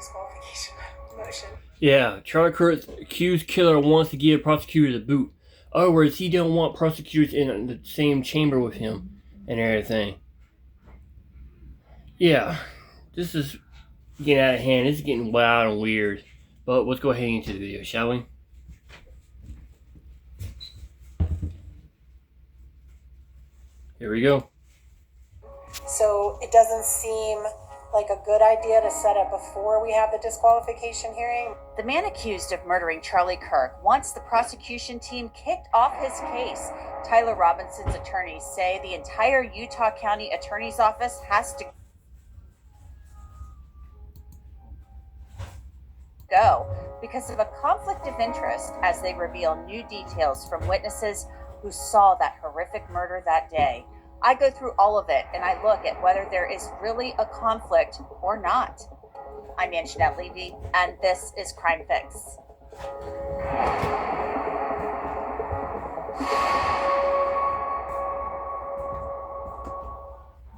disqualification motion. Yeah, Charlie Kirk's accused killer wants to give prosecutors a boot. In other words, he don't want prosecutors in the same chamber with him and everything. Yeah, this is getting out of hand. This is getting wild and weird. But let's go ahead into the video, shall we? Here we go. So it doesn't seem like a good idea to set it before we have the disqualification hearing. The man accused of murdering Charlie Kirk wants the prosecution team kicked off his case. Tyler Robinson's attorneys say the entire Utah County Attorney's Office has to go because of a conflict of interest as they reveal new details from witnesses who saw that horrific murder that day. I go through all of it and I look at whether there is really a conflict or not. I'm Anjanette Levy, and this is Crime Fix.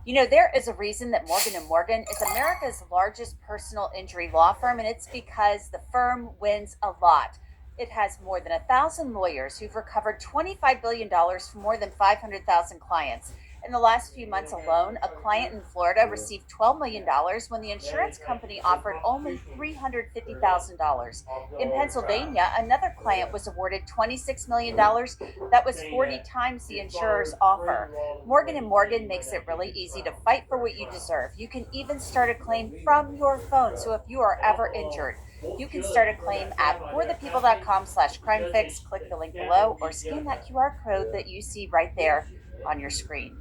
You know, there is a reason that Morgan & Morgan is America's largest personal injury law firm, and it's because the firm wins a lot. It has more than 1,000 lawyers who've recovered $25 billion from more than 500,000 clients. In the last few months alone, a client in Florida received $12 million when the insurance company offered only $350,000. In Pennsylvania, another client was awarded $26 million. That was 40 times the insurer's offer. Morgan & Morgan makes it really easy to fight for what you deserve. You can even start a claim from your phone. So if you are ever injured, you can start a claim at forthepeople.com/crimefix. Click the link below or scan that QR code that you see right there on your screen.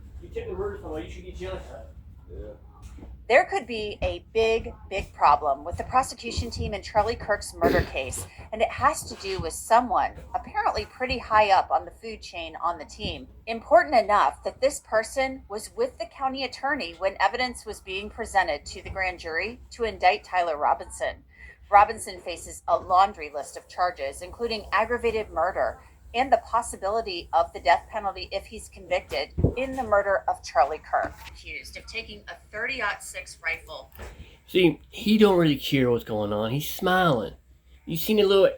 There could be a big problem with the prosecution team in Charlie Kirk's murder case, and it has to do with someone apparently pretty high up on the food chain on the team. Important enough that this person was with the county attorney when evidence was being presented to the grand jury to indict Tyler Robinson. Robinson faces a laundry list of charges, including aggravated murder and the possibility of the death penalty if he's convicted in the murder of Charlie Kirk. Accused of taking a .30-06 rifle. See, he don't really care what's going on. He's smiling. You seen a little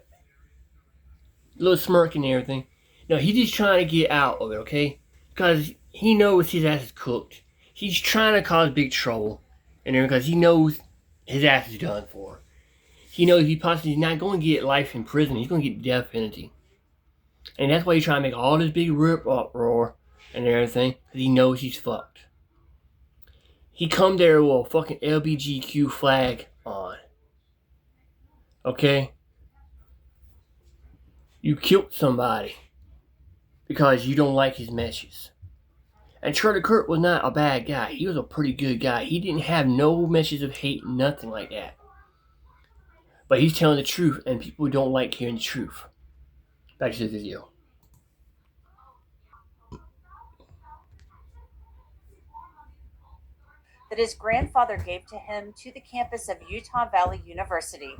smirk and everything. No, he's just trying to get out of it, okay? Because he knows his ass is cooked. He's trying to cause big trouble, and because he knows his ass is done for. He knows he's not going to get life in prison. He's going to get the death penalty. And that's why he's trying to make all this big uproar and everything, because he knows he's fucked. He come there with a fucking LBGQ flag on. Okay? You killed somebody because you don't like his messages. And Charlie Kirk was not a bad guy. He was a pretty good guy. He didn't have no messages of hate, nothing like that. But he's telling the truth, and people don't like hearing the truth. Back to the video. That his grandfather gave to him to the campus of Utah Valley University,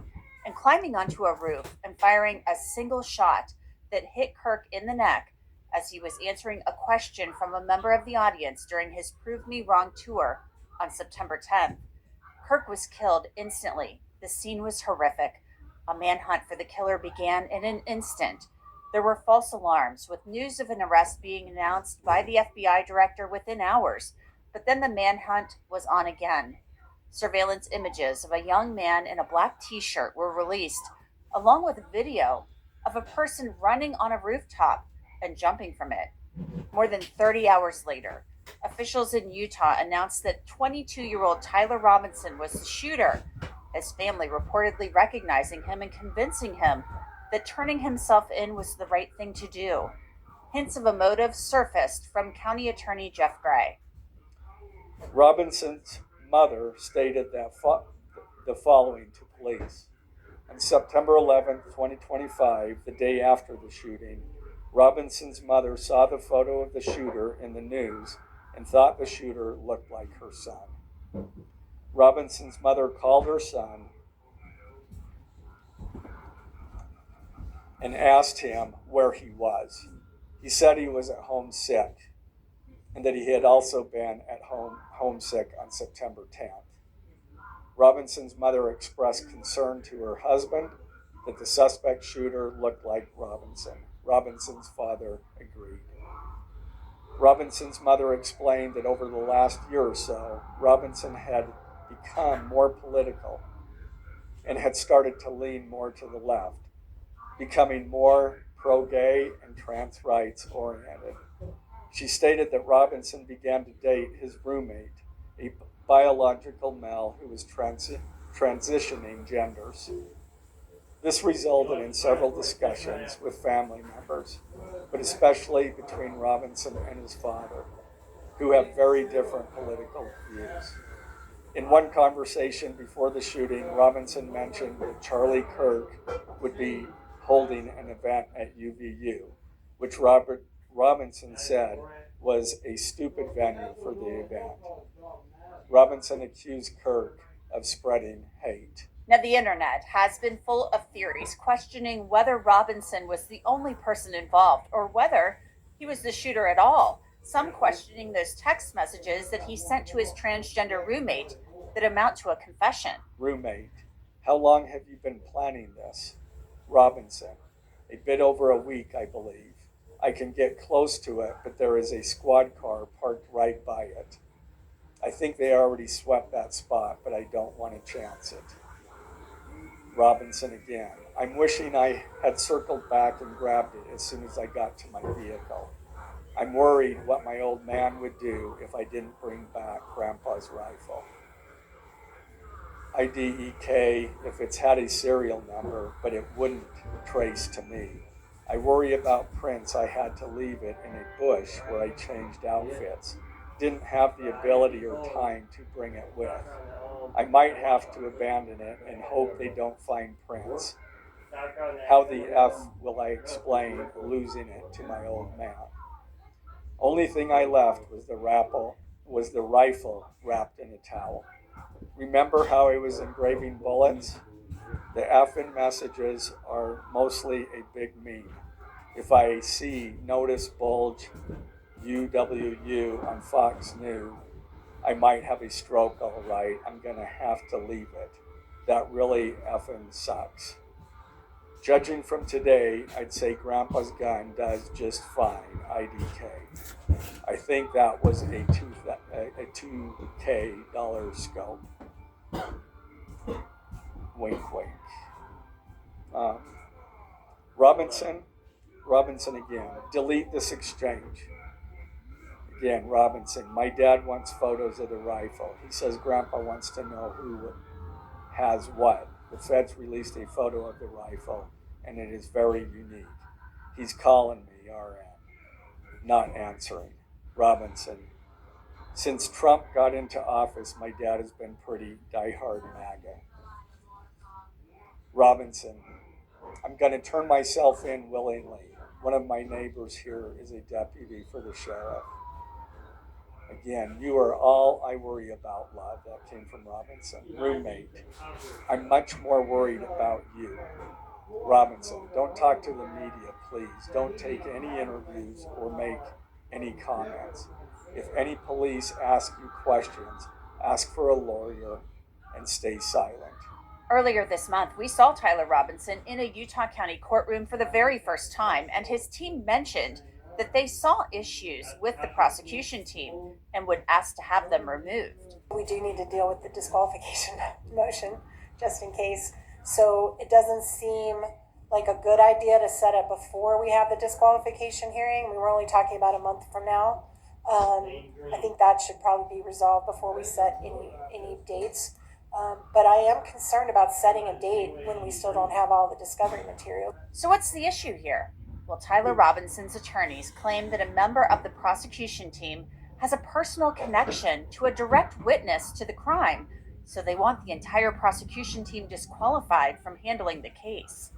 and climbing onto a roof and firing a single shot that hit Kirk in the neck as he was answering a question from a member of the audience during his Prove Me Wrong tour on September 10th. Kirk was killed instantly. The scene was horrific. A manhunt for the killer began in an instant. There were false alarms, with news of an arrest being announced by the FBI director within hours. But then the manhunt was on again. Surveillance images of a young man in a black t-shirt were released, along with a video of a person running on a rooftop and jumping from it. More than 30 hours later, officials in Utah announced that 22-year-old Tyler Robinson was the shooter, his family reportedly recognizing him and convincing him that turning himself in was the right thing to do. Hints of a motive surfaced from County Attorney Jeff Gray. Robinson's mother stated the following to police. On September 11, 2025, the day after the shooting, Robinson's mother saw the photo of the shooter in the news and thought the shooter looked like her son. Robinson's mother called her son and asked him where he was. He said he was at home sick, and that he had also been at home homesick on September 10th. Robinson's mother expressed concern to her husband that the suspect shooter looked like Robinson. Robinson's father agreed. Robinson's mother explained that over the last year or so, Robinson had become more political and had started to lean more to the left, becoming more pro-gay and trans rights oriented. She stated that Robinson began to date his roommate, a biological male who was transitioning genders. This resulted in several discussions with family members, but especially between Robinson and his father, who have very different political views. In one conversation before the shooting, Robinson mentioned that Charlie Kirk would be holding an event at UVU, which Robinson said was a stupid venue for the event. Robinson accused Kirk of spreading hate. Now, the internet has been full of theories questioning whether Robinson was the only person involved or whether he was the shooter at all. Some questioning those text messages that he sent to his transgender roommate that amount to a confession. Roommate, how long have you been planning this? Robinson, a bit over a week, I believe. I can get close to it, but there is a squad car parked right by it. I think they already swept that spot, but I don't want to chance it. Robinson again, I'm wishing I had circled back and grabbed it as soon as I got to my vehicle. I'm worried what my old man would do if I didn't bring back Grandpa's rifle. IDEK if it's had a serial number, but it wouldn't trace to me. I worry about prints. I had to leave it in a bush where I changed outfits. Didn't have the ability or time to bring it with. I might have to abandon it and hope they don't find prints. How the F will I explain losing it to my old man? Only thing I left was the rifle wrapped in a towel. Remember how I was engraving bullets? The F in messages are mostly a big meme. If I see notice bulge UWU on Fox News, I might have a stroke, all right. I'm going to have to leave it. That really effing sucks. Judging from today, I'd say Grandpa's gun does just fine, IDK. I think that was a $2K scope. Wink, wink. Robinson again. Delete this exchange. Again, Robinson. My dad wants photos of the rifle. He says Grandpa wants to know who has what. The feds released a photo of the rifle, and it is very unique. He's calling me, RN. Not answering. Robinson. Since Trump got into office, my dad has been pretty diehard MAGA. Robinson. I'm going to turn myself in willingly. One of my neighbors here is a deputy for the sheriff. Again, you are all I worry about, love. That came from Robinson. Roommate. I'm much more worried about you. Robinson. Don't talk to the media, please. Don't take any interviews or make any comments. If any police ask you questions, ask for a lawyer and stay silent. Earlier this month, we saw Tyler Robinson in a Utah County courtroom for the very first time, and his team mentioned that they saw issues with the prosecution team and would ask to have them removed. We do need to deal with the disqualification motion, just in case. So it doesn't seem like a good idea to set it before we have the disqualification hearing. We were only talking about a month from now. I think that should probably be resolved before we set any dates. But I am concerned about setting a date when we still don't have all the discovery material. So what's the issue here? Well, Tyler Robinson's attorneys claim that a member of the prosecution team has a personal connection to a direct witness to the crime, so they want the entire prosecution team disqualified from handling the case.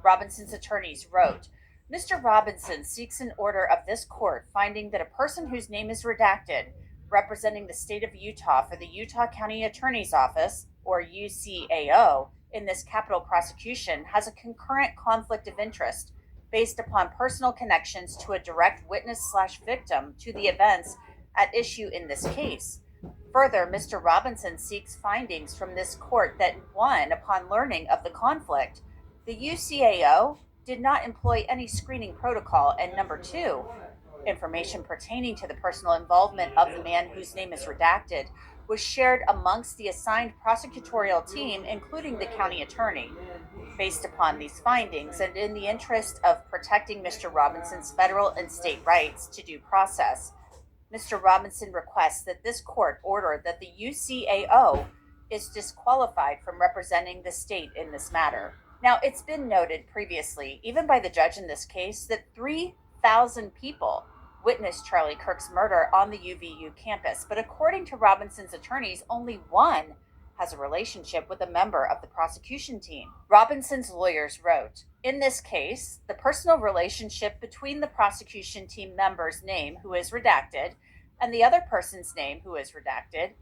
Robinson's attorneys wrote, Mr. Robinson seeks an order of this court finding that a person whose name is redacted, representing the state of Utah for the Utah County Attorney's Office, or UCAO, in this capital prosecution has a concurrent conflict of interest based upon personal connections to a direct witness/victim to the events at issue in this case. Further, Mr. Robinson seeks findings from this court that 1, upon learning of the conflict, the UCAO did not employ any screening protocol, and number 2, information pertaining to the personal involvement of the man whose name is redacted was shared amongst the assigned prosecutorial team, including the county attorney. Based upon these findings, and in the interest of protecting Mr. Robinson's federal and state rights to due process, Mr. Robinson requests that this court order that the UCAO is disqualified from representing the state in this matter. Now, it's been noted previously, even by the judge in this case, that 3,000 people witnessed Charlie Kirk's murder on the UVU campus, but according to Robinson's attorneys, only 1 has a relationship with a member of the prosecution team. Robinson's lawyers wrote, "In this case, the personal relationship between the prosecution team member's name, who is redacted, and the other person's name, who is redacted,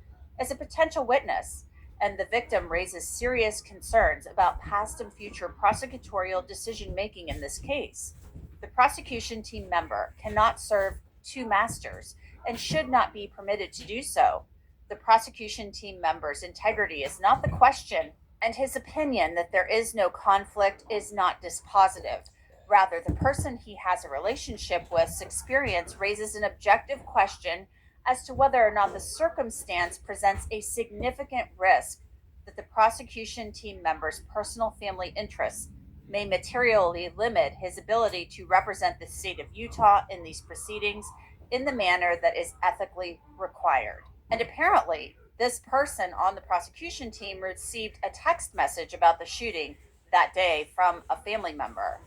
is a potential witness, and the victim raises serious concerns about past and future prosecutorial decision-making in this case. The prosecution team member cannot serve 2 masters and should not be permitted to do so. The prosecution team member's integrity is not the question, and his opinion that there is no conflict is not dispositive. Rather, the person he has a relationship with's experience raises an objective question as to whether or not the circumstance presents a significant risk that the prosecution team member's personal family interests may materially limit his ability to represent the state of Utah in these proceedings in the manner that is ethically required." And apparently, this person on the prosecution team received a text message about the shooting that day from a family member.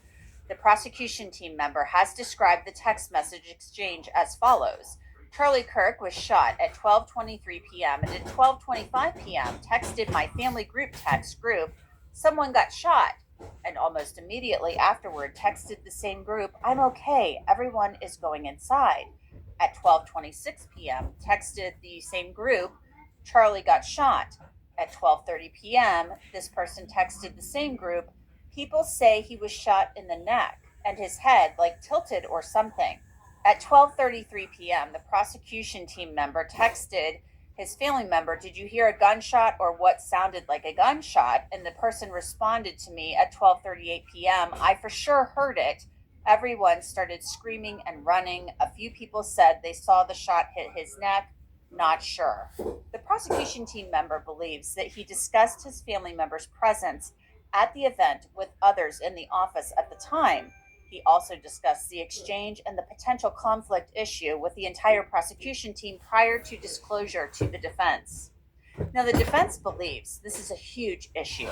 The prosecution team member has described the text message exchange as follows. Charlie Kirk was shot at 12:23 p.m. and at 12:25 p.m. texted my family group text group, "Someone got shot," and almost immediately afterward texted the same group, "I'm okay, everyone is going inside." At 12:26 p.m., texted the same group, "Charlie got shot." At 12:30 p.m., this person texted the same group, "People say he was shot in the neck and his head like tilted or something." At 12:33 p.m., the prosecution team member texted his family member, "Did you hear a gunshot or what sounded like a gunshot?" And the person responded to me at 12:38 p.m., "I for sure heard it. Everyone started screaming and running. A few people said they saw the shot hit his neck. Not sure." The prosecution team member believes that he discussed his family member's presence at the event with others in the office at the time. He also discussed the exchange and the potential conflict issue with the entire prosecution team prior to disclosure to the defense. Now, the defense believes this is a huge issue.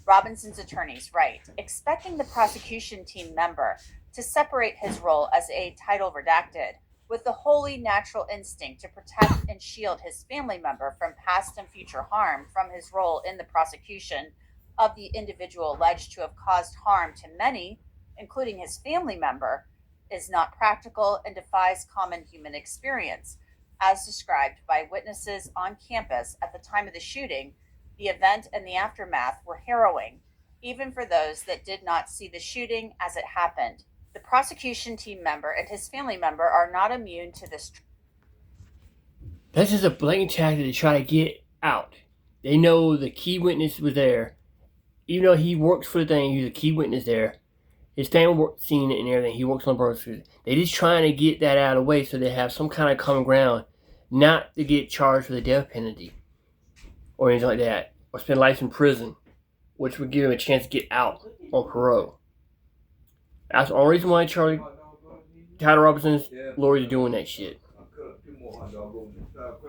Robinson's attorneys write, expecting the prosecution team member to separate his role as a title redacted with the wholly natural instinct to protect and shield his family member from past and future harm from his role in the prosecution of the individual alleged to have caused harm to many, including his family member, is not practical and defies common human experience. As described by witnesses on campus at the time of the shooting, the event and the aftermath were harrowing, even for those that did not see the shooting as it happened. The prosecution team member and his family member are not immune to this. This is a blatant tactic to try to get out. They know the key witness was there. Even though he works for the thing, he's a key witness there. His family seen it and everything. He works on birth certificate. They just trying to get that out of the way so they have some kind of common ground, not to get charged with a death penalty or anything like that, or spend life in prison, which would give him a chance to get out on parole. That's the only reason why Tyler Robinson's lawyers are doing that shit.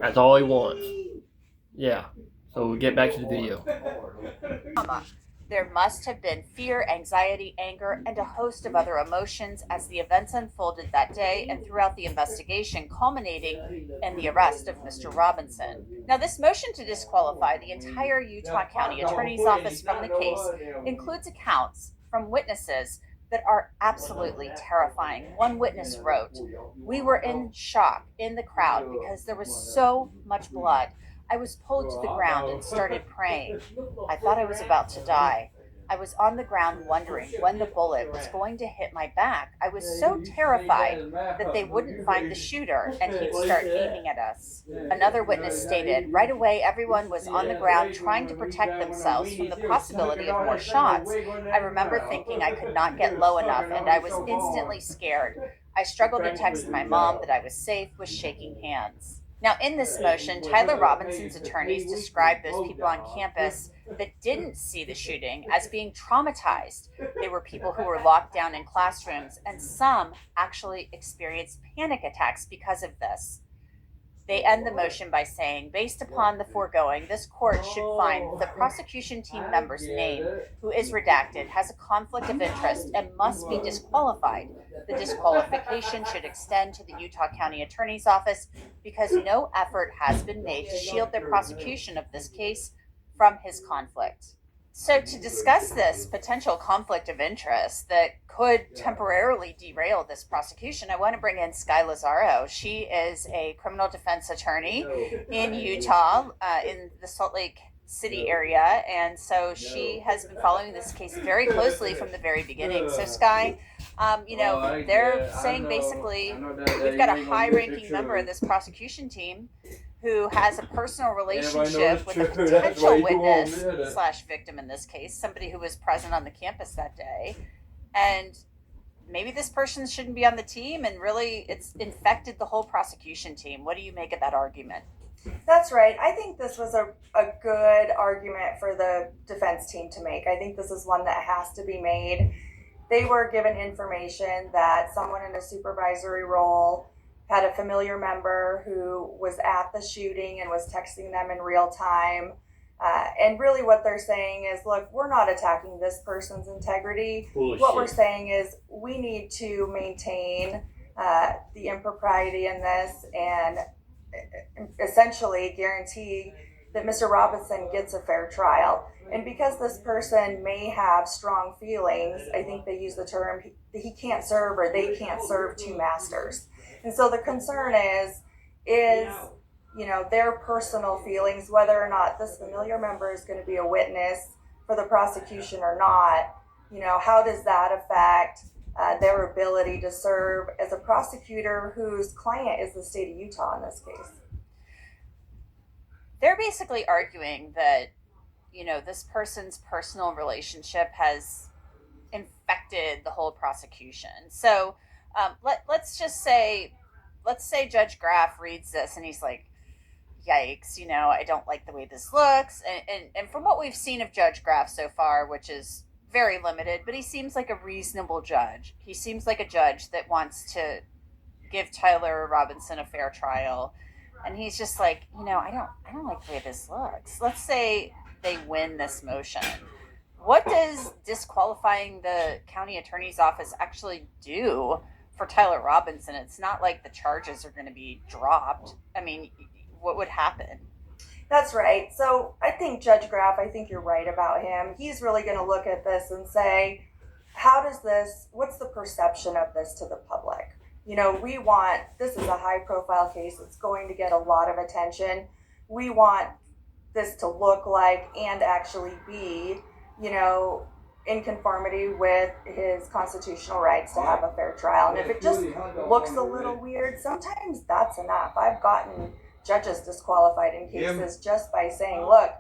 That's all he wants. Yeah. So we'll get back to the video. There must have been fear, anxiety, anger, and a host of other emotions as the events unfolded that day and throughout the investigation, culminating in the arrest of Mr. Robinson. Now, this motion to disqualify the entire Utah County Attorney's Office from the case includes accounts from witnesses that are absolutely terrifying. One witness wrote, "We were in shock in the crowd because there was so much blood. I was pulled to the ground and started praying. I thought I was about to die. I was on the ground wondering when the bullet was going to hit my back. I was so terrified that they wouldn't find the shooter and he'd start aiming at us. Another witness stated, right away everyone was on the ground trying to protect themselves from the possibility of more shots. I remember thinking I could not get low enough and I was instantly scared. I struggled to text my mom that I was safe with shaking hands. Now, in this motion, Tyler Robinson's attorneys described those people on campus that didn't see the shooting as being traumatized. They were people who were locked down in classrooms, and some actually experienced panic attacks because of this. They end the motion by saying, based upon the foregoing, this court should find the prosecution team member's name, who is redacted, has a conflict of interest and must be disqualified. The disqualification should extend to the Utah County Attorney's Office because no effort has been made to shield the prosecution of this case from his conflict. So to discuss this potential conflict of interest that could temporarily derail this prosecution, I want to bring in Sky Lazaro. She is a criminal defense attorney in Utah, in the Salt Lake City area, and so she has been following this case very closely from the very beginning. So Sky, they're saying basically we've got a high-ranking member of this prosecution team who has a personal relationship with a potential witness slash victim in this case, somebody who was present on the campus that day. And maybe this person shouldn't be on the team, and really it's infected the whole prosecution team. What do you make of that argument? That's right. I think this was a good argument for the defense team to make. I think this is one that has to be made. They were given information that someone in a supervisory role had a familiar member who was at the shooting and was texting them in real time. And really what they're saying is, look, we're not attacking this person's integrity. Bullshit. What we're saying is we need to maintain the impropriety in this and essentially guarantee that Mr. Robinson gets a fair trial. And because this person may have strong feelings, I think they use the term, he can't serve or they can't serve two masters. And so the concern is their personal feelings, whether or not this familiar member is going to be a witness for the prosecution or not, how does that affect their ability to serve as a prosecutor whose client is the state of Utah in this case? They're basically arguing that, this person's personal relationship has infected the whole prosecution. So let's say Judge Graff reads this and he's like, yikes, I don't like the way this looks. And from what we've seen of Judge Graff so far, which is very limited, but he seems like a reasonable judge. He seems like a judge that wants to give Tyler Robinson a fair trial. And he's just like, I don't like the way this looks. Let's say they win this motion. What does disqualifying the county attorney's office actually do for Tyler Robinson? It's not like the charges are going to be dropped. I mean, what would happen? That's right. So I think Judge Graff, I think you're right about him. He's really going to look at this and say, what's the perception of this to the public? This is a high profile case. It's going to get a lot of attention. We want this to look like and actually be, in conformity with his constitutional rights to have a fair trial. And if it just looks a little weird, sometimes that's enough. I've gotten judges disqualified in cases just by saying, look,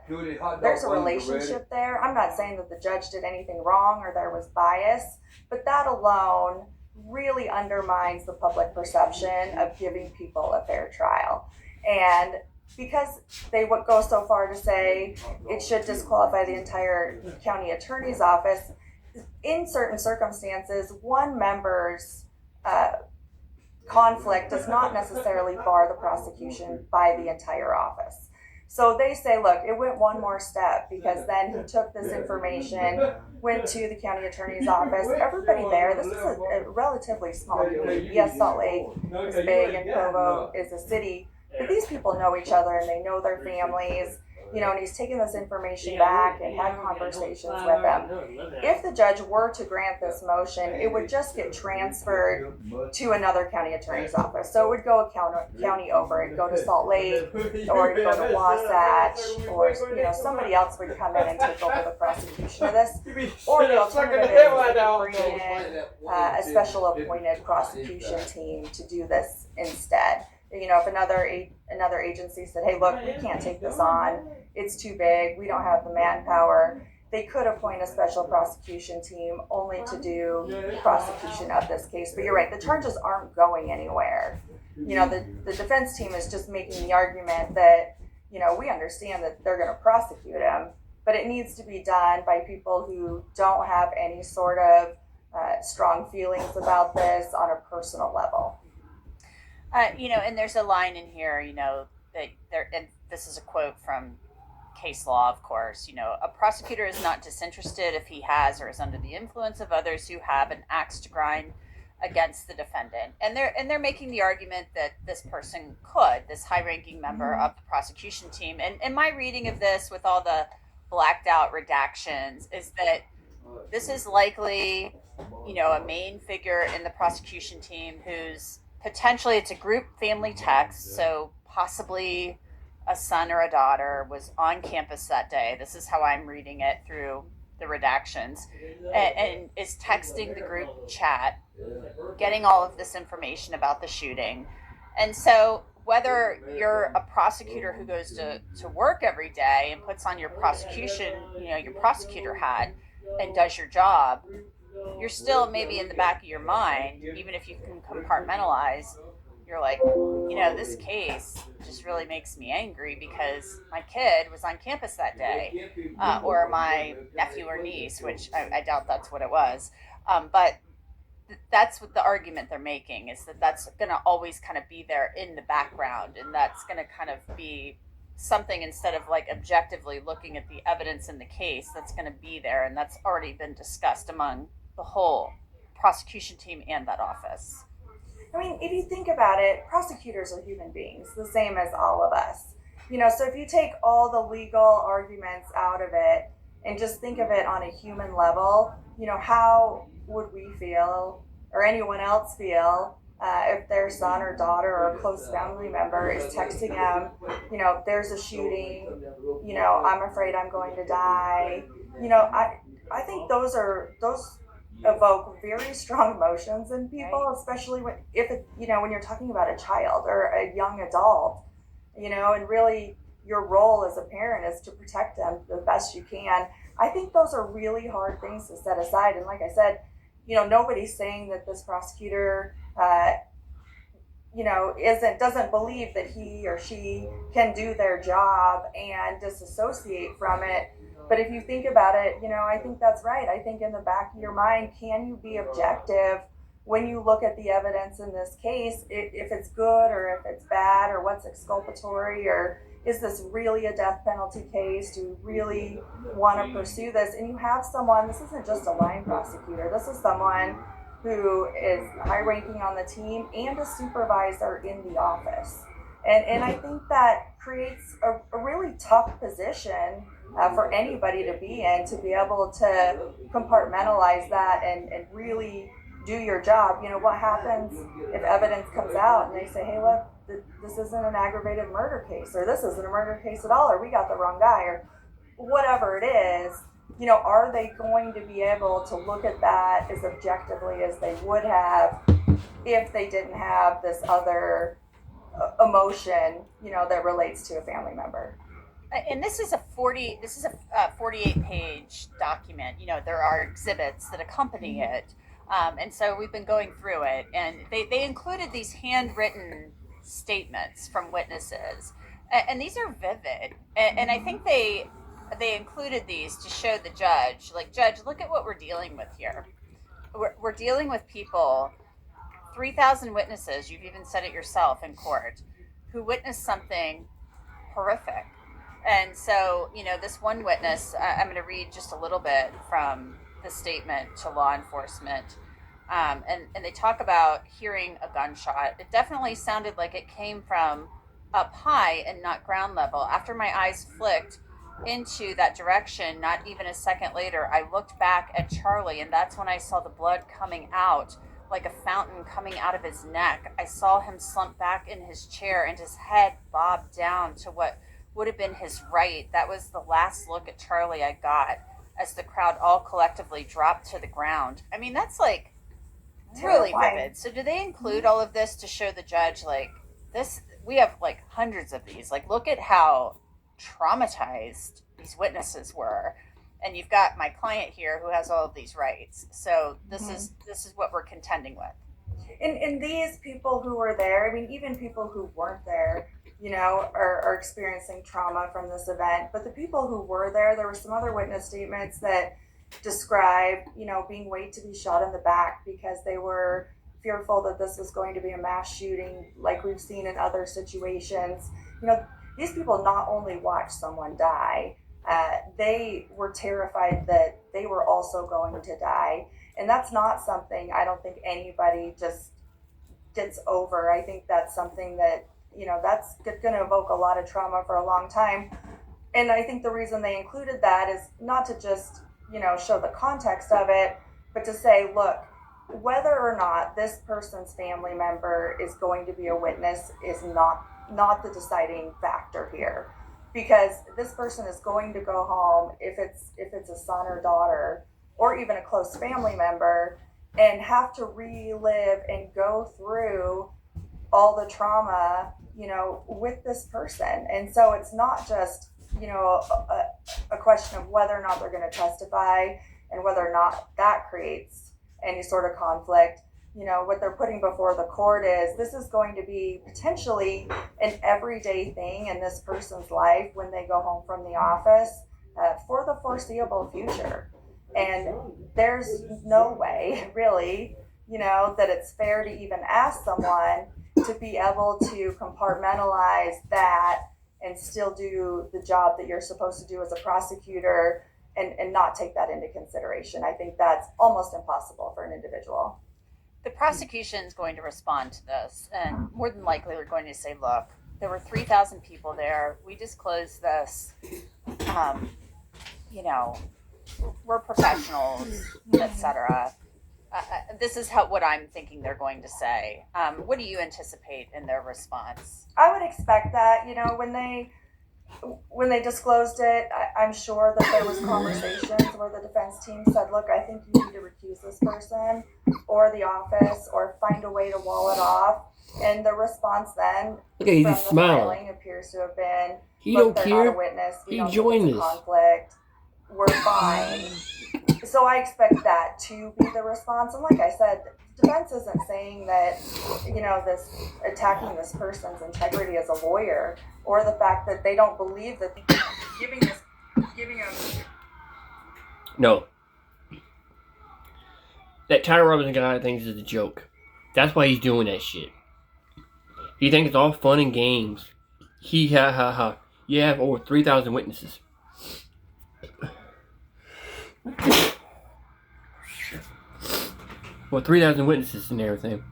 there's a relationship there. I'm not saying that the judge did anything wrong or there was bias, but that alone really undermines the public perception of giving people a fair trial. And because they would go so far to say it should disqualify the entire county attorney's office, in certain circumstances, one member's conflict does not necessarily bar the prosecution by the entire office. So they say, look, it went one more step because then he took this information, went to the county attorney's office. Everybody there, this is a relatively small community. Yes, Salt Lake is big and Provo is a city, but these people know each other and they know their families. and he's taken this information back and had conversations with them. If the judge were to grant this motion, it would just get transferred to another county attorney's office. So it would go a county over. It'd go to Salt Lake, or it'd go to Wasatch, or somebody else would come in and take over the prosecution of this. Or the alternative is to bring in a special appointed prosecution team to do this instead. If another agency said, hey, look, we can't take this on, it's too big, we don't have the manpower, they could appoint a special prosecution team only to do the prosecution of this case. But you're right, the charges aren't going anywhere. The defense team is just making the argument that, we understand that they're going to prosecute him, but it needs to be done by people who don't have any sort of strong feelings about this on a personal level. And there's a line in here, that there, and this is a quote from case law, of course, a prosecutor is not disinterested if he has or is under the influence of others who have an axe to grind against the defendant. And they're making the argument that this person this high-ranking member of the prosecution team, and my reading of this with all the blacked out redactions is that this is likely, a main figure in the prosecution team who's potentially, it's a group family text, so possibly a son or a daughter was on campus that day. This is how I'm reading it through the redactions, and is texting the group chat, getting all of this information about the shooting. And so whether you're a prosecutor who goes to work every day and puts on your prosecution, your prosecutor hat and does your job, you're still maybe in the back of your mind, even if you can compartmentalize, you're like, this case just really makes me angry because my kid was on campus that day, or my nephew or niece, which I doubt that's what it was. But that's what the argument they're making is that's going to always kind of be there in the background. And that's going to kind of be something, instead of like objectively looking at the evidence in the case, that's going to be there. And that's already been discussed among the whole prosecution team and that office. I mean, if you think about it, prosecutors are human beings, the same as all of us. So if you take all the legal arguments out of it and just think of it on a human level, how would we feel, or anyone else feel, if their son or daughter or a close family member is texting them, there's a shooting, I'm afraid I'm going to die. I think those evoke very strong emotions in people, especially when you're talking about a child or a young adult, and really your role as a parent is to protect them the best you can. I think those are really hard things to set aside. And like I said, nobody's saying that this prosecutor, doesn't believe that he or she can do their job and disassociate from it. But if you think about it, I think that's right. I think in the back of your mind, can you be objective when you look at the evidence in this case, if it's good or if it's bad or what's exculpatory, or is this really a death penalty case? Do you really want to pursue this? And you have someone, this isn't just a line prosecutor, this is someone who is high ranking on the team and a supervisor in the office. And I think that creates a really tough position for anybody to be in, to be able to compartmentalize that and really do your job. What happens if evidence comes out and they say, hey, look, this isn't an aggravated murder case, or this isn't a murder case at all, or we got the wrong guy, or whatever it is, are they going to be able to look at that as objectively as they would have if they didn't have this other emotion, that relates to a family member? And this is a 48-page document. There are exhibits that accompany it. And so we've been going through it, and they included these handwritten statements from witnesses, and these are vivid. And I think they included these to show the judge, like, Judge, look at what we're dealing with here. We're dealing with people, 3,000 witnesses, you've even said it yourself in court, who witnessed something horrific. And so, this one witness, I'm going to read just a little bit from the statement to law enforcement. And they talk about hearing a gunshot. It definitely sounded like it came from up high and not ground level. After my eyes flicked into that direction, not even a second later, I looked back at Charlie, and that's when I saw the blood coming out like a fountain coming out of his neck. I saw him slump back in his chair and his head bobbed down to what would have been his right. That was the last look at Charlie I got as the crowd all collectively dropped to the ground. I mean, that's like really Terrifying. vivid. So do they include all of this to show the judge, like, this, we have like hundreds of these, like, look at how traumatized these witnesses were, and you've got my client here who has all of these rights. So this is what we're contending with. And these people who were there, I mean, even people who weren't there, you know, are experiencing trauma from this event. But the people who were there were some other witness statements that describe, you know, being waiting to be shot in the back because they were fearful that this was going to be a mass shooting like we've seen in other situations. You know, these people not only watched someone die, they were terrified that they were also going to die. And that's not something I don't think anybody just gets over. I think that's something that, you know, that's going to evoke a lot of trauma for a long time. And I think the reason they included that is not to just, you know, show the context of it, but to say, look, whether or not this person's family member is going to be a witness is not the deciding factor here, because this person is going to go home, if it's a son or daughter or even a close family member, and have to relive and go through all the trauma, you know, with this person. And so it's not just, you know, a question of whether or not they're going to testify and whether or not that creates any sort of conflict. You know, what they're putting before the court is this is going to be potentially an everyday thing in this person's life when they go home from the office for the foreseeable future. And there's no way, really, you know, that it's fair to even ask someone to be able to compartmentalize that and still do the job that you're supposed to do as a prosecutor and not take that into consideration. I think that's almost impossible for an individual. The prosecution is going to respond to this, and more than likely they're going to say, look, there were 3,000 people there. We disclosed this. You know, we're professionals, etc. This is what I'm thinking they're going to say. What do you anticipate in their response? I would expect that, you know, when they disclosed it, I'm sure that there was conversations where the defense team said, look, I think you need to recuse this person or the office or find a way to wall it off. And the response then Look at he's from just the smiling. filing appears to have been, He look, don't they're not care. a witness. We He don't joined think it's a this. conflict. We're fine. So I expect that to be the response. And like I said, defense isn't saying that, you know, this attacking this person's integrity as a lawyer or the fact that they don't believe that giving a No. That Tyler Robinson guy thinks it's a joke. That's why he's doing that shit. He thinks it's all fun and games. You have over 3,000 witnesses. Well, 3,000 witnesses and everything.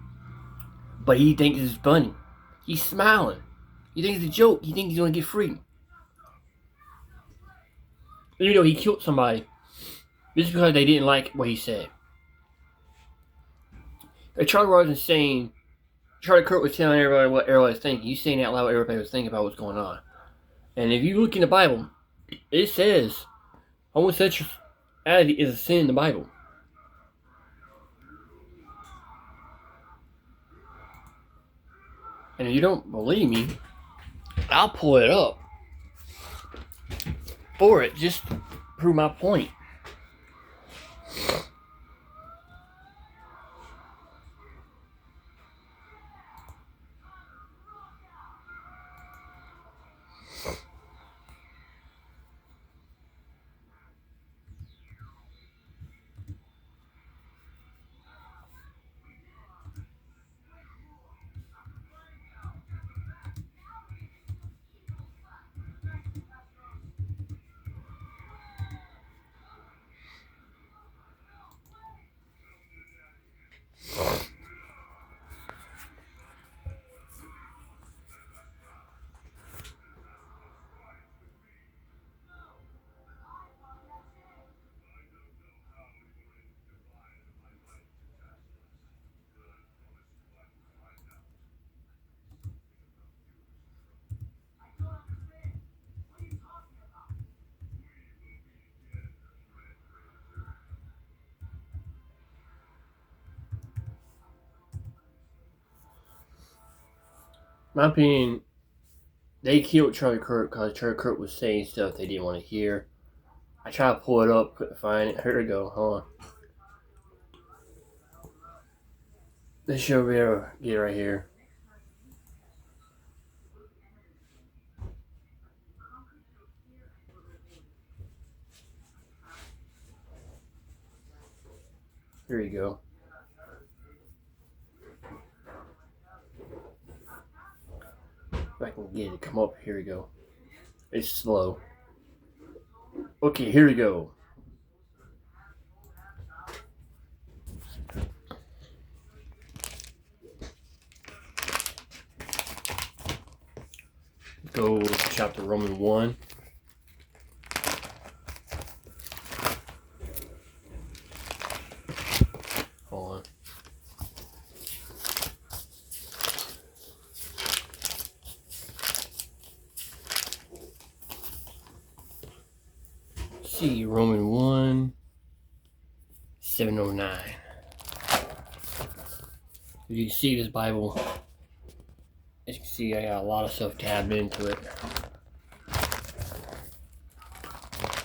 But he thinks it's funny. He's smiling. He thinks it's a joke. He thinks he's going to get free. You know, he killed somebody just because they didn't like what he said. Charlie Robinson's saying, Charlie Kirk was telling everybody what everybody was thinking. He's saying out loud what everybody was thinking about what's going on. And if you look in the Bible, it says homosexuality is a sin in the Bible. And if you don't believe me, I'll pull it up for it just to prove my point. my opinion, they killed Charlie Kirk because Charlie Kirk was saying stuff they didn't want to hear. I tried to pull it up, couldn't find it. Here we go. Hold on. This should be able to get it right here. Here you go. If I can get it to come up, here we go. It's slow. Okay, here we go. Go to chapter Romans 1. Hold on. See, Romans 1, 709. You can see this Bible. As you can see, I got a lot of stuff tabbed into it.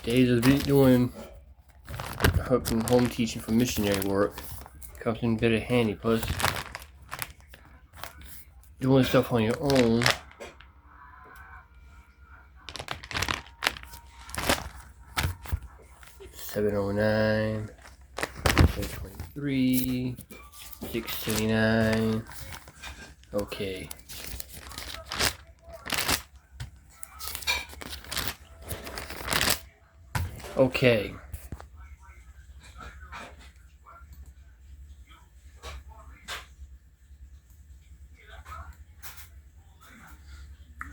Days of doing home teaching for missionary work comes in a bit of handy. Plus, doing stuff on your own. $709, $723, $679. Okay. Okay.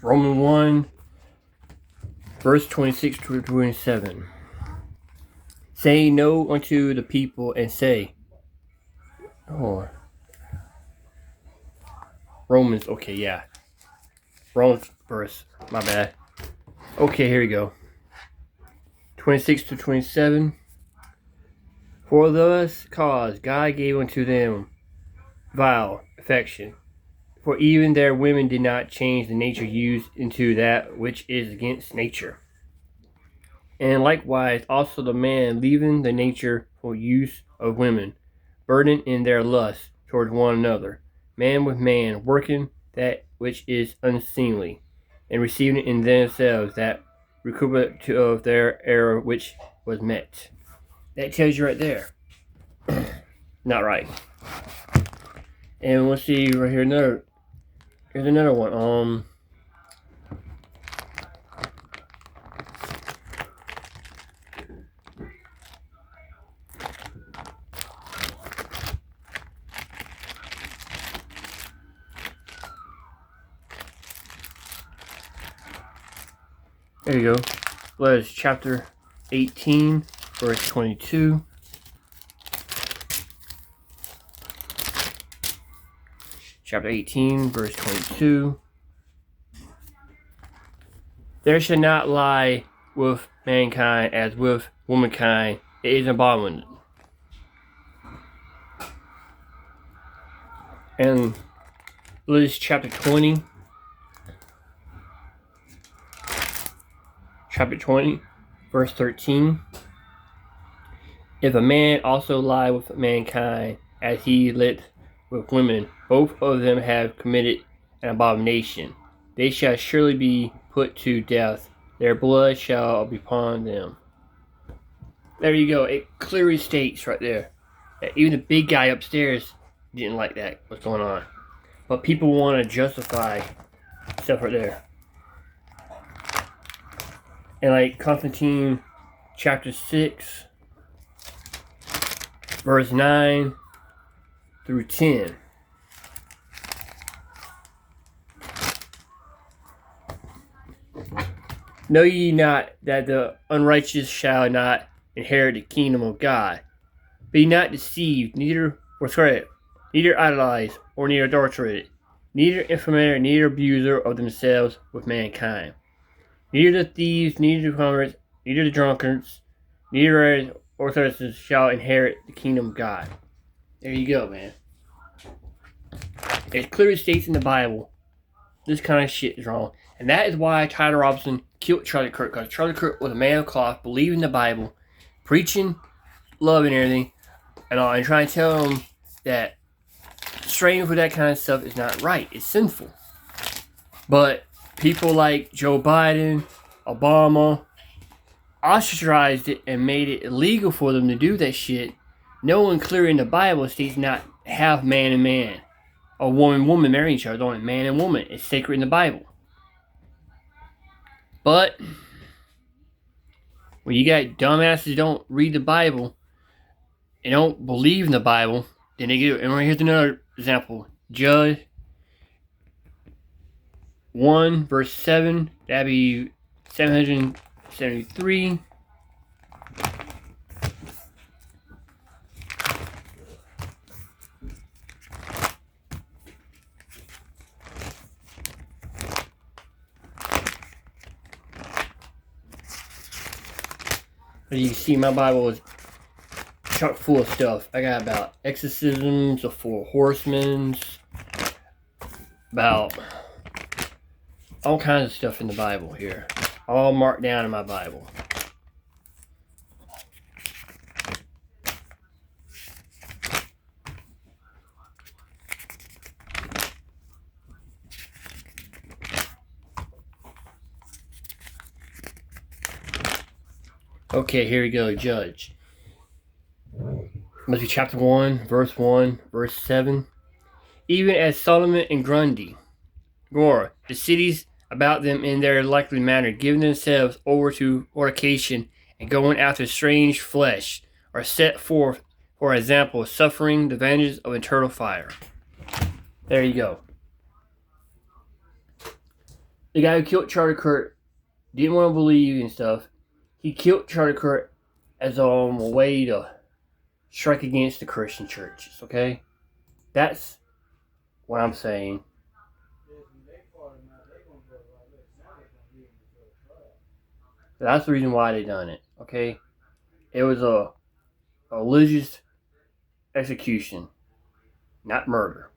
Romans 1, verse 26 to 27. Say no unto the people and say, oh, Romans, okay, yeah. Romans verse, my bad. Okay, here we go. 26 to 27. For thus cause God gave unto them vile affection. For even their women did not change the nature used into that which is against nature. And likewise also the man leaving the nature for use of women, burdened in their lust towards one another, man with man, working that which is unseemly, and receiving in themselves that recuperate of their error which was met. That tells you right there. Not right. And we'll see right here here's another one. There you go. Letters chapter 18, verse 22. Chapter 18, verse 22. There shall not lie with mankind as with womankind. It is an abomination. And Leviticus chapter 20. Chapter 20, verse 13. If a man also lie with mankind as he lit with women, both of them have committed an abomination. They shall surely be put to death. Their blood shall be upon them. There you go. It clearly states right there that even the big guy upstairs didn't like that, what's going on. But people want to justify stuff right there. And like Constantine chapter 6, verse 9 through 10. Know ye not that the unrighteous shall not inherit the kingdom of God? Be not deceived, neither forswear, neither idolize, or neither adulterate, neither infamous, neither abuser of themselves with mankind. Neither the thieves, neither the comers, neither the drunkards, neither orthodoxes shall inherit the kingdom of God. There you go, man. It clearly states in the Bible this kind of shit is wrong. And that is why Tyler Robinson killed Charlie Kirk, because Charlie Kirk was a man of cloth, believing the Bible, preaching love and everything, and trying to tell them that straying for that kind of stuff is not right. It's sinful. But people like Joe Biden, Obama, ostracized it and made it illegal for them to do that shit. No one clear in the Bible states not have man and man, or woman and woman marrying each other. Only man and woman. It's sacred in the Bible. But when you got dumbasses who don't read the Bible and don't believe in the Bible, then they get. And here's another example: Judge 1 verse 7. That'd be 773. As you can see, my Bible is chock full of stuff. I got about exorcisms, the 4 horsemen, about all kinds of stuff in the Bible here. All marked down in my Bible. Okay, here we go, Judge. Must be chapter 1, verse 7. Even as Solomon and Grundy, Gora, the cities about them in their likely manner, giving themselves over to fornication and going after strange flesh, are set forth, for example, suffering the vengeance of eternal fire. There you go. The guy who killed Charlie Kirk didn't want to believe and stuff. He killed Charlie Kirk as a way to strike against the Christian churches, okay? That's what I'm saying. That's the reason why they done it, okay? It was a religious execution, not murder.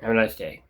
Have a nice day.